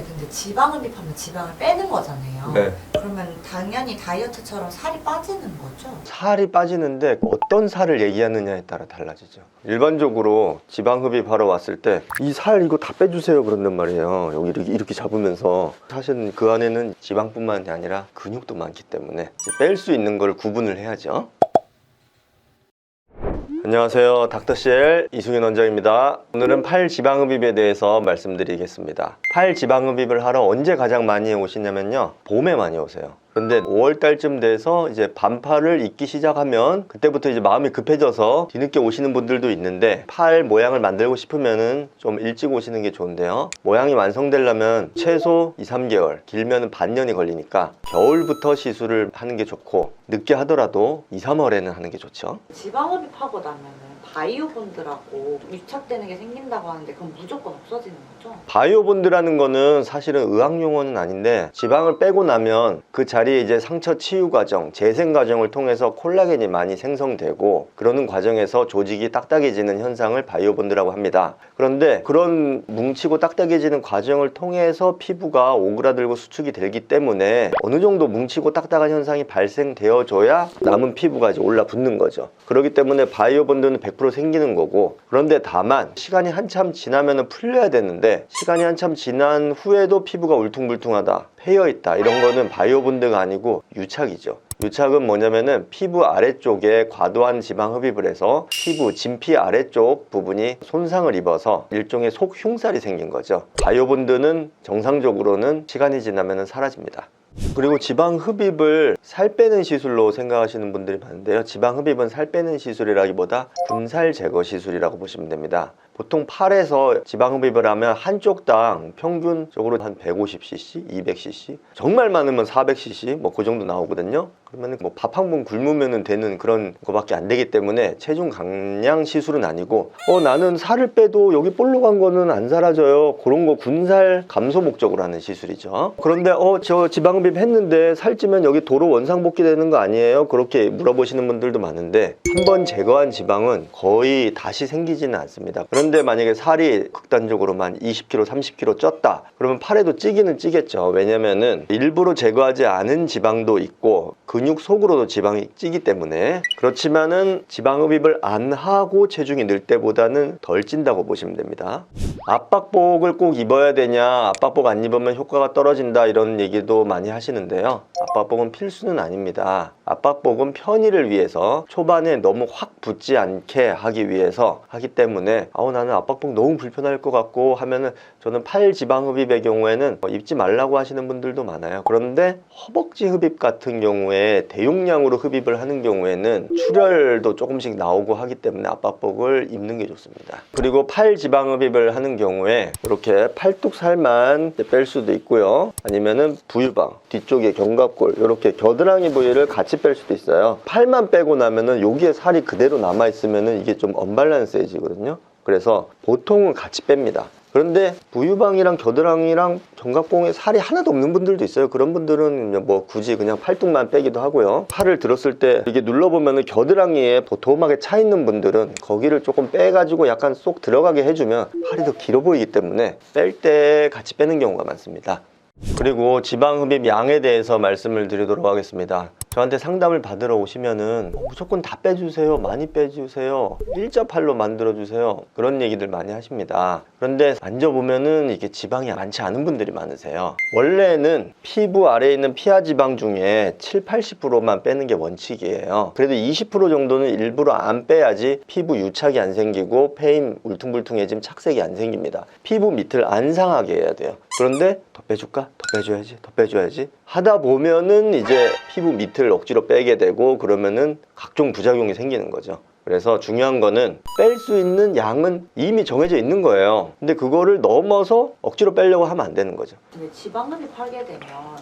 근데 지방을 흡입하면 지방을 빼는 거잖아요. 네. 그러면 당연히 다이어트처럼 살이 빠지는 거죠? 살이 빠지는데 어떤 살을 얘기하느냐에 따라 달라지죠. 일반적으로 지방 흡입하러 왔을 때 이 살 이거 다 빼주세요 그런단 말이에요. 여기 이렇게 잡으면서 사실 그 안에는 지방뿐만이 아니라 근육도 많기 때문에 뺄 수 있는 걸 구분을 해야죠. 안녕하세요, 닥터CL 이승윤 원장입니다. 오늘은 팔 지방흡입에 대해서 말씀드리겠습니다. 팔 지방흡입을 하러 언제 가장 많이 오시냐면요, 봄에 많이 오세요. 그런데 5월달쯤 돼서 이제 반팔을 입기 시작하면 그때부터 이제 마음이 급해져서 뒤늦게 오시는 분들도 있는데, 팔 모양을 만들고 싶으면은 좀 일찍 오시는 게 좋은데요, 모양이 완성되려면 최소 2-3개월, 길면은 반년이 걸리니까 겨울부터 시술을 하는 게 좋고, 늦게 하더라도 2-3월에는 하는 게 좋죠. 지방 흡입하고 나면은 바이오본드라고 유착되는 게 생긴다고 하는데 그건 무조건 없어지는 거죠? 바이오본드라는 거는 사실은 의학 용어는 아닌데, 지방을 빼고 나면 그 자리에 이제 상처 치유 과정, 재생 과정을 통해서 콜라겐이 많이 생성되고, 그러는 과정에서 조직이 딱딱해지는 현상을 바이오본드라고 합니다. 그런데 그런 뭉치고 딱딱해지는 과정을 통해서 피부가 오그라들고 수축이 되기 때문에 어느 정도 뭉치고 딱딱한 현상이 발생되어줘야 남은 피부가 이제 올라붙는 거죠. 그렇기 때문에 바이오본드는 100% 생기는 거고, 그런데 다만 시간이 한참 지나면 풀려야 되는데, 시간이 한참 지난 후에도 피부가 울퉁불퉁하다, 패여있다, 이런 거는 바이오본드가 아니고 유착이죠. 유착은 뭐냐면은 피부 아래쪽에 과도한 지방 흡입을 해서 피부 진피 아래쪽 부분이 손상을 입어서 일종의 속흉살이 생긴 거죠. 바이오본드는 정상적으로는 시간이 지나면 사라집니다. 그리고 지방 흡입을 살 빼는 시술로 생각하시는 분들이 많은데요, 지방 흡입은 살 빼는 시술이라기보다 군살 제거 시술이라고 보시면 됩니다. 보통 팔에서 지방 흡입을 하면 한쪽당 평균적으로 한 150cc, 200cc, 정말 많으면 400cc 뭐 그 정도 나오거든요. 그러면 뭐 밥 한 번 굶으면 되는 그런 거밖에 안 되기 때문에 체중 감량 시술은 아니고, 나는 살을 빼도 여기 볼록한 거는 안 사라져요, 그런 거 군살 감소 목적으로 하는 시술이죠. 그런데 저 지방 흡입 했는데 살찌면 여기 도로 원상복귀 되는 거 아니에요? 그렇게 물어보시는 분들도 많은데, 한번 제거한 지방은 거의 다시 생기지는 않습니다. 그런데 만약에 살이 극단적으로만 20kg, 30kg 쪘다, 그러면 팔에도 찌기는 찌겠죠. 왜냐면은 일부러 제거하지 않은 지방도 있고 근육 속으로도 지방이 찌기 때문에. 그렇지만은 지방 흡입을 안 하고 체중이 늘 때보다는 덜 찐다고 보시면 됩니다. 압박복을 꼭 입어야 되냐, 압박복 안 입으면 효과가 떨어진다, 이런 얘기도 많이 하시는데요, 압박복은 필수는 아닙니다. 압박복은 편의를 위해서, 초반에 너무 확 붙지 않게 하기 위해서 하기 때문에, 나는 압박복 너무 불편할 것 같고 하면은, 저는 팔 지방 흡입의 경우에는 입지 말라고 하시는 분들도 많아요. 그런데 허벅지 흡입 같은 경우에 대용량으로 흡입을 하는 경우에는 출혈도 조금씩 나오고 하기 때문에 압박복을 입는 게 좋습니다. 그리고 팔 지방 흡입을 하는 경우에 이렇게 팔뚝 살만 뺄 수도 있고요, 아니면은 부유방 뒤쪽에 견갑골, 이렇게 겨드랑이 부위를 같이 뺄 수도 있어요. 팔만 빼고 나면은 여기에 살이 그대로 남아 있으면은 이게 좀 언밸런스해지거든요. 그래서 보통은 같이 뺍니다. 그런데 부유방이랑 겨드랑이랑 견갑골에 살이 하나도 없는 분들도 있어요. 그런 분들은 뭐 굳이 그냥 팔뚝만 빼기도 하고요. 팔을 들었을 때 이게 눌러보면 겨드랑이에 도톰하게 차 있는 분들은 거기를 조금 빼가지고 약간 쏙 들어가게 해주면 팔이 더 길어 보이기 때문에 뺄 때 같이 빼는 경우가 많습니다. 그리고 지방 흡입 양에 대해서 말씀을 드리도록 하겠습니다. 저한테 상담을 받으러 오시면은 무조건 다 빼주세요, 많이 빼주세요, 일자팔로 만들어주세요, 그런 얘기들 많이 하십니다. 그런데 만져보면은 이게 지방이 많지 않은 분들이 많으세요. 원래는 피부 아래에 있는 피하 지방 중에 7-80%만 빼는 게 원칙이에요. 그래도 20% 정도는 일부러 안 빼야지 피부 유착이 안 생기고 패임, 울퉁불퉁해짐, 착색이 안 생깁니다. 피부 밑을 안 상하게 해야 돼요. 그런데 더 빼줄까? 더 빼줘야지, 더 빼줘야지 하다 보면은 이제 피부 밑을 억지로 빼게 되고, 그러면은 각종 부작용이 생기는 거죠. 그래서 중요한 거는 뺄 수 있는 양은 이미 정해져 있는 거예요. 근데 그거를 넘어서 억지로 빼려고 하면 안 되는 거죠. 근데 지방 흡입하게 되면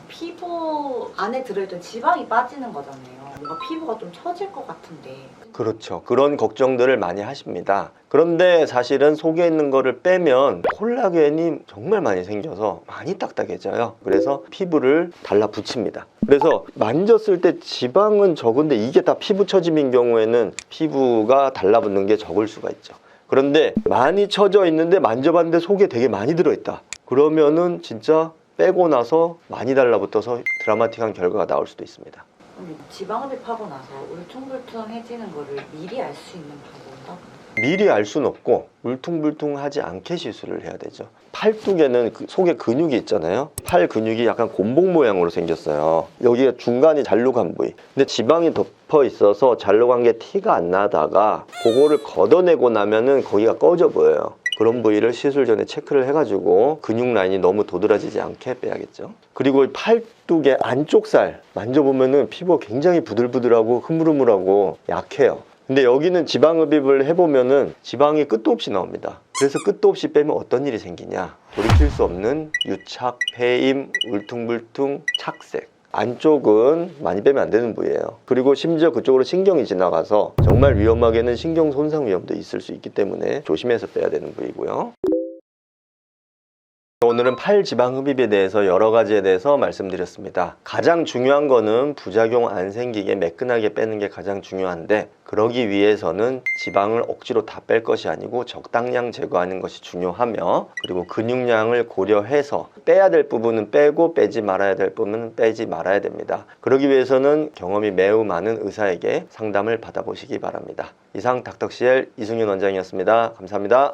피부 안에 들어있던 지방이 빠지는 거잖아요. 뭔가 피부가 좀 처질 것 같은데. 그렇죠. 그런 걱정들을 많이 하십니다. 그런데 사실은 속에 있는 거를 빼면 콜라겐이 정말 많이 생겨서 많이 딱딱해져요. 그래서 피부를 달라붙입니다. 그래서 만졌을 때 지방은 적은데 이게 다 피부 처짐인 경우에는 피부가 달라붙는 게 적을 수가 있죠. 그런데 많이 처져 있는데 만져봤는데 속에 되게 많이 들어있다, 그러면은 진짜 빼고 나서 많이 달라붙어서 드라마틱한 결과가 나올 수도 있습니다. 근데 지방흡입하고 나서 울퉁불퉁해지는 거를 미리 알 수 있는 방법인가? 미리 알 수는 없고 울퉁불퉁하지 않게 시술을 해야 되죠. 팔뚝에는 속에 근육이 있잖아요. 팔 근육이 약간 곰봉 모양으로 생겼어요. 여기가 중간이 잘록한 부위. 근데 지방이 덮어 있어서 잘록한 게 티가 안 나다가 그거를 걷어내고 나면은 거기가 꺼져 보여요. 그런 부위를 시술 전에 체크를 해가지고 근육 라인이 너무 도드라지지 않게 빼야겠죠. 그리고 팔뚝의 안쪽 살 만져보면은 피부가 굉장히 부들부들하고 흐물흐물하고 약해요. 근데 여기는 지방흡입을 해보면은 지방이 끝도 없이 나옵니다. 그래서 끝도 없이 빼면 어떤 일이 생기냐? 돌이킬 수 없는 유착, 폐임, 울퉁불퉁, 착색. 안쪽은 많이 빼면 안 되는 부위예요. 그리고 심지어 그쪽으로 신경이 지나가서 정말 위험하게는 신경 손상 위험도 있을 수 있기 때문에 조심해서 빼야 되는 부위고요. 오늘은 팔 지방 흡입에 대해서 여러 가지에 대해서 말씀드렸습니다. 가장 중요한 거는 부작용 안 생기게 매끈하게 빼는 게 가장 중요한데 그러기 위해서는 지방을 억지로 다 뺄 것이 아니고 적당량 제거하는 것이 중요하며 그리고 근육량을 고려해서 빼야 될 부분은 빼고 빼지 말아야 될 부분은 빼지 말아야 됩니다. 그러기 위해서는 경험이 매우 많은 의사에게 상담을 받아보시기 바랍니다. 이상 닥터CL 이승윤 원장이었습니다. 감사합니다.